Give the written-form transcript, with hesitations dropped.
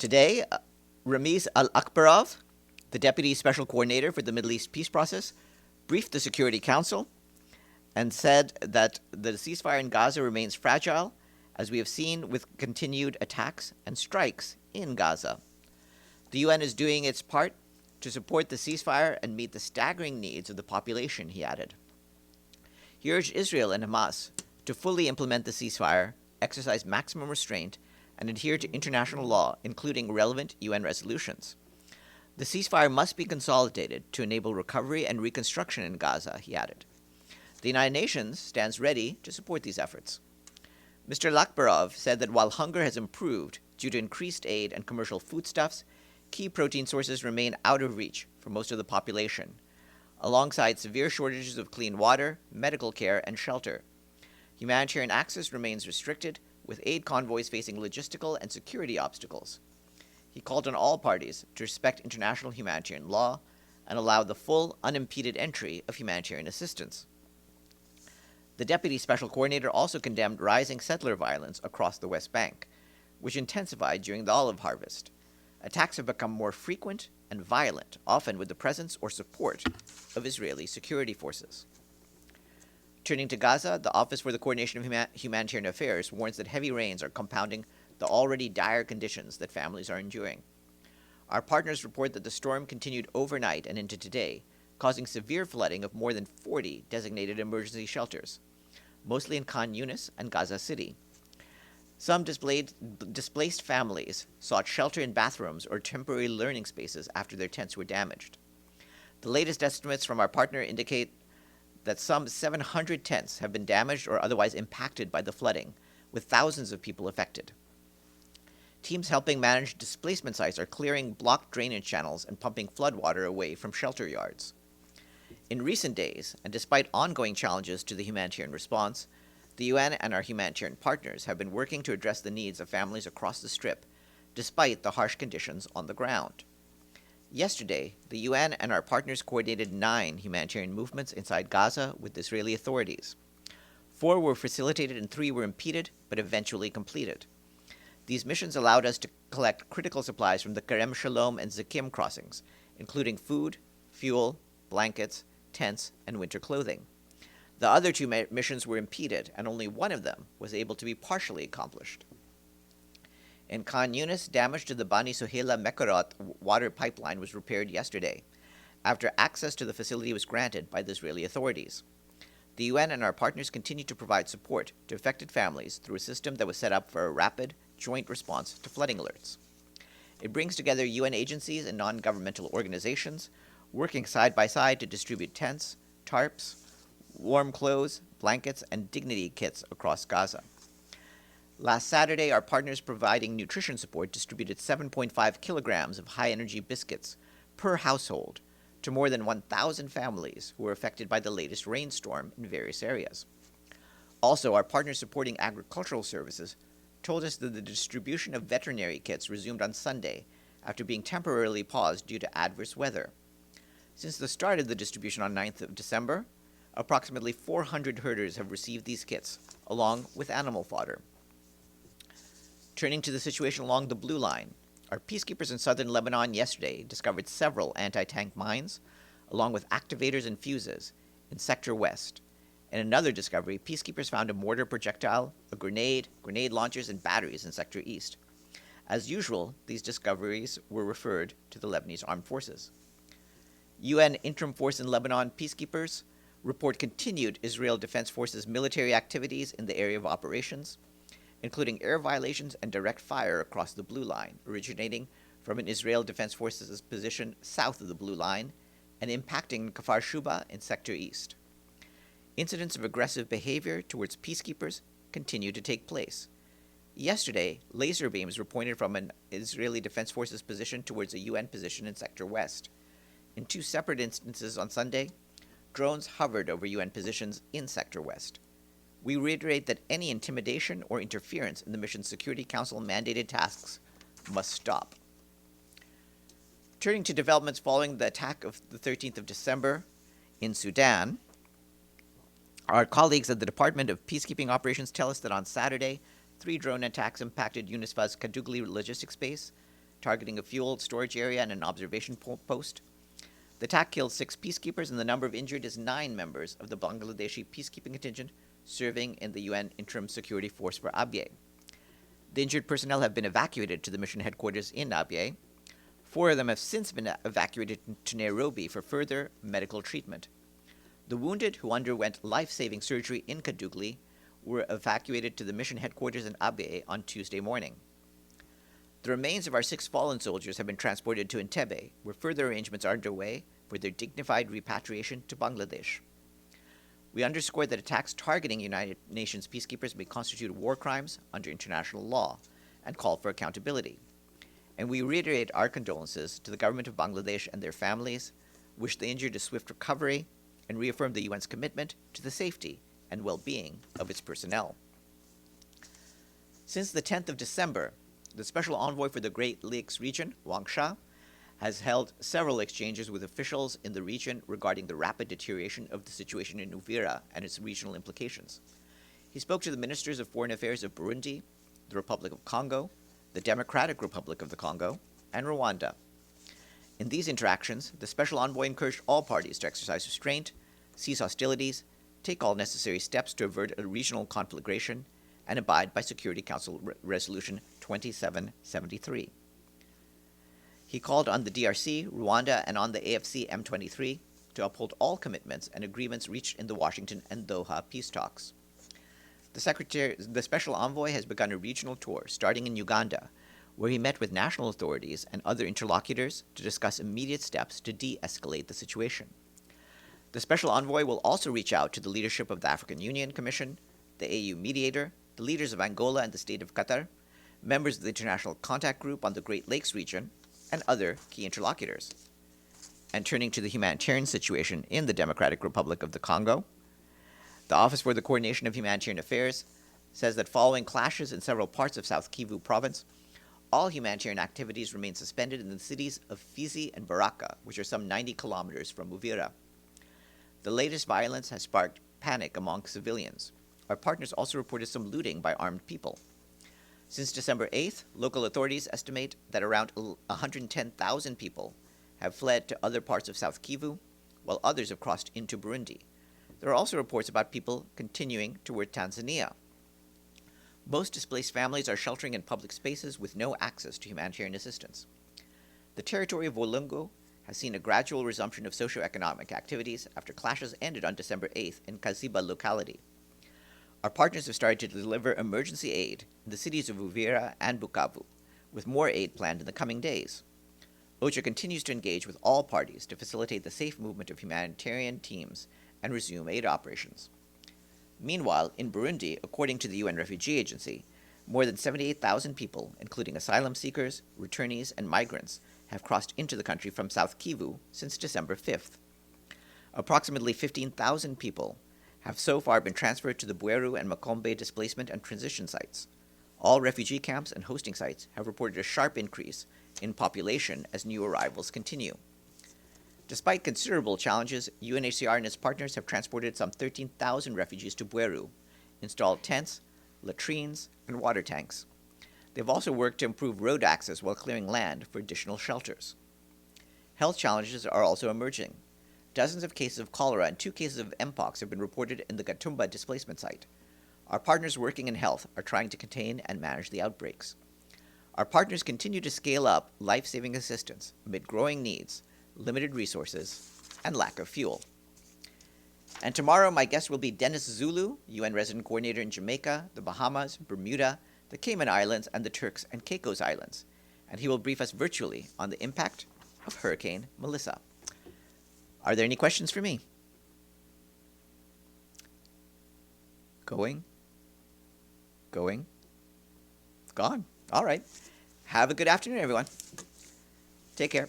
Today, Ramiz Alakbarov, the Deputy Special Coordinator for the Middle East Peace Process, briefed the Security Council and said that the ceasefire in Gaza remains fragile, as we have seen with continued attacks and strikes in Gaza. The UN is doing its part to support the ceasefire and meet the staggering needs of the population, he added. He urged Israel and Hamas to fully implement the ceasefire, exercise maximum restraint, and adhere to international law, including relevant UN resolutions. The ceasefire must be consolidated to enable recovery and reconstruction in Gaza, he added. The United Nations stands ready to support these efforts. Mr. Alakbarov said that while hunger has improved due to increased aid and commercial foodstuffs, key protein sources remain out of reach for most of the population, alongside severe shortages of clean water, medical care, and shelter. Humanitarian access remains restricted, with aid convoys facing logistical and security obstacles. He called on all parties to respect international humanitarian law and allow the full, unimpeded entry of humanitarian assistance. The Deputy Special Coordinator also condemned rising settler violence across the West Bank, which intensified during the olive harvest. Attacks have become more frequent and violent, often with the presence or support of Israeli security forces. Turning to Gaza, the Office for the Coordination of Humanitarian Affairs warns that heavy rains are compounding the already dire conditions that families are enduring. Our partners report that the storm continued overnight and into today, causing severe flooding of more than 40 designated emergency shelters, mostly in Khan Yunis and Gaza City. Some displaced families sought shelter in bathrooms or temporary learning spaces after their tents were damaged. The latest estimates from our partner indicate that some 700 tents have been damaged or otherwise impacted by the flooding, with thousands of people affected. Teams helping manage displacement sites are clearing blocked drainage channels and pumping floodwater away from shelter yards. In recent days, and despite ongoing challenges to the humanitarian response, the UN and our humanitarian partners have been working to address the needs of families across the Strip, despite the harsh conditions on the ground. Yesterday, the UN and our partners coordinated 9 humanitarian movements inside Gaza with Israeli authorities. 4 were facilitated and 3 were impeded, but eventually completed. These missions allowed us to collect critical supplies from the Kerem Shalom and Zakim crossings, including food, fuel, blankets, tents, and winter clothing. The other 2 missions were impeded, and only one of them was able to be partially accomplished. In Khan Yunis, damage to the Bani Sohila Mekarot water pipeline was repaired yesterday, after access to the facility was granted by the Israeli authorities. The UN and our partners continue to provide support to affected families through a system that was set up for a rapid, joint response to flooding alerts. It brings together UN agencies and non-governmental organizations, working side by side to distribute tents, tarps, warm clothes, blankets, and dignity kits across Gaza. Last Saturday, our partners providing nutrition support distributed 7.5 kilograms of high-energy biscuits per household to more than 1,000 families who were affected by the latest rainstorm in various areas. Also, our partners supporting agricultural services told us that the distribution of veterinary kits resumed on Sunday after being temporarily paused due to adverse weather. Since the start of the distribution on 9th of December, approximately 400 herders have received these kits, along with animal fodder. Turning to the situation along the Blue Line, our peacekeepers in southern Lebanon yesterday discovered several anti-tank mines, along with activators and fuses, in Sector West. In another discovery, peacekeepers found a mortar projectile, a grenade, grenade launchers, and batteries in Sector East. As usual, these discoveries were referred to the Lebanese Armed Forces. UN Interim Force in Lebanon peacekeepers report continued Israel Defense Forces military activities in the area of operations, including air violations and direct fire across the Blue Line, originating from an Israel Defense Forces position south of the Blue Line and impacting Kfar Shuba in Sector East. Incidents of aggressive behavior towards peacekeepers continue to take place. Yesterday, laser beams were pointed from an Israeli Defense Forces position towards a UN position in Sector West. In 2 separate instances on Sunday, drones hovered over UN positions in Sector West. We reiterate that any intimidation or interference in the mission's Security Council mandated tasks must stop. Turning to developments following the attack of the 13th of December in Sudan, our colleagues at the Department of Peacekeeping Operations tell us that on Saturday, 3 drone attacks impacted UNISFA's Kadugli logistics base, targeting a fuel storage area and an observation post. The attack killed 6 peacekeepers, and the number of injured is 9 members of the Bangladeshi peacekeeping contingent serving in the UN Interim Security Force for Abyei. The injured personnel have been evacuated to the mission headquarters in Abyei. 4 of them have since been evacuated to Nairobi for further medical treatment. The wounded, who underwent life-saving surgery in Kadugli, were evacuated to the mission headquarters in Abyei on Tuesday morning. The remains of our 6 fallen soldiers have been transported to Entebbe, where further arrangements are underway for their dignified repatriation to Bangladesh. We underscore that attacks targeting United Nations peacekeepers may constitute war crimes under international law and call for accountability. And we reiterate our condolences to the government of Bangladesh and their families, wish the injured a swift recovery, and reaffirm the UN's commitment to the safety and well-being of its personnel. Since the 10th of December, the Special Envoy for the Great Lakes region, Wang Sha, has held several exchanges with officials in the region regarding the rapid deterioration of the situation in Uvira and its regional implications. He spoke to the ministers of foreign affairs of Burundi, the Republic of Congo, the Democratic Republic of the Congo, and Rwanda. In these interactions, the Special Envoy encouraged all parties to exercise restraint, cease hostilities, take all necessary steps to avert a regional conflagration, and abide by Security Council Resolution 2773. He called on the DRC, Rwanda, and on the AFC M23 to uphold all commitments and agreements reached in the Washington and Doha peace talks. The Special Envoy has begun a regional tour, starting in Uganda, where he met with national authorities and other interlocutors to discuss immediate steps to de-escalate the situation. The Special Envoy will also reach out to the leadership of the African Union Commission, the AU mediator, the leaders of Angola and the state of Qatar, members of the International Contact Group on the Great Lakes region, and other key interlocutors. And turning to the humanitarian situation in the Democratic Republic of the Congo, the Office for the Coordination of Humanitarian Affairs says that following clashes in several parts of South Kivu province, all humanitarian activities remain suspended in the cities of Fizi and Baraka, which are some 90 kilometers from Uvira. The latest violence has sparked panic among civilians. Our partners also reported some looting by armed people. Since December 8th, local authorities estimate that around 110,000 people have fled to other parts of South Kivu, while others have crossed into Burundi. There are also reports about people continuing toward Tanzania. Most displaced families are sheltering in public spaces with no access to humanitarian assistance. The territory of Walungu has seen a gradual resumption of socioeconomic activities after clashes ended on December 8th in Kaziba locality. Our partners have started to deliver emergency aid in the cities of Uvira and Bukavu, with more aid planned in the coming days. OCHA continues to engage with all parties to facilitate the safe movement of humanitarian teams and resume aid operations. Meanwhile, in Burundi, according to the UN Refugee Agency, more than 78,000 people, including asylum seekers, returnees, and migrants, have crossed into the country from South Kivu since December 5th. Approximately 15,000 people have so far been transferred to the Bweru and Makombe displacement and transition sites. All refugee camps and hosting sites have reported a sharp increase in population as new arrivals continue. Despite considerable challenges, UNHCR and its partners have transported some 13,000 refugees to Bweru, installed tents, latrines, and water tanks. They've also worked to improve road access while clearing land for additional shelters. Health challenges are also emerging. Dozens of cases of cholera and 2 cases of mpox have been reported in the Gatumba displacement site. Our partners working in health are trying to contain and manage the outbreaks. Our partners continue to scale up life-saving assistance amid growing needs, limited resources, and lack of fuel. And tomorrow, my guest will be Dennis Zulu, UN Resident Coordinator in Jamaica, the Bahamas, Bermuda, the Cayman Islands, and the Turks and Caicos Islands. And he will brief us virtually on the impact of Hurricane Melissa. Are there any questions for me? Going? Gone. All right. Have a good afternoon, everyone. Take care.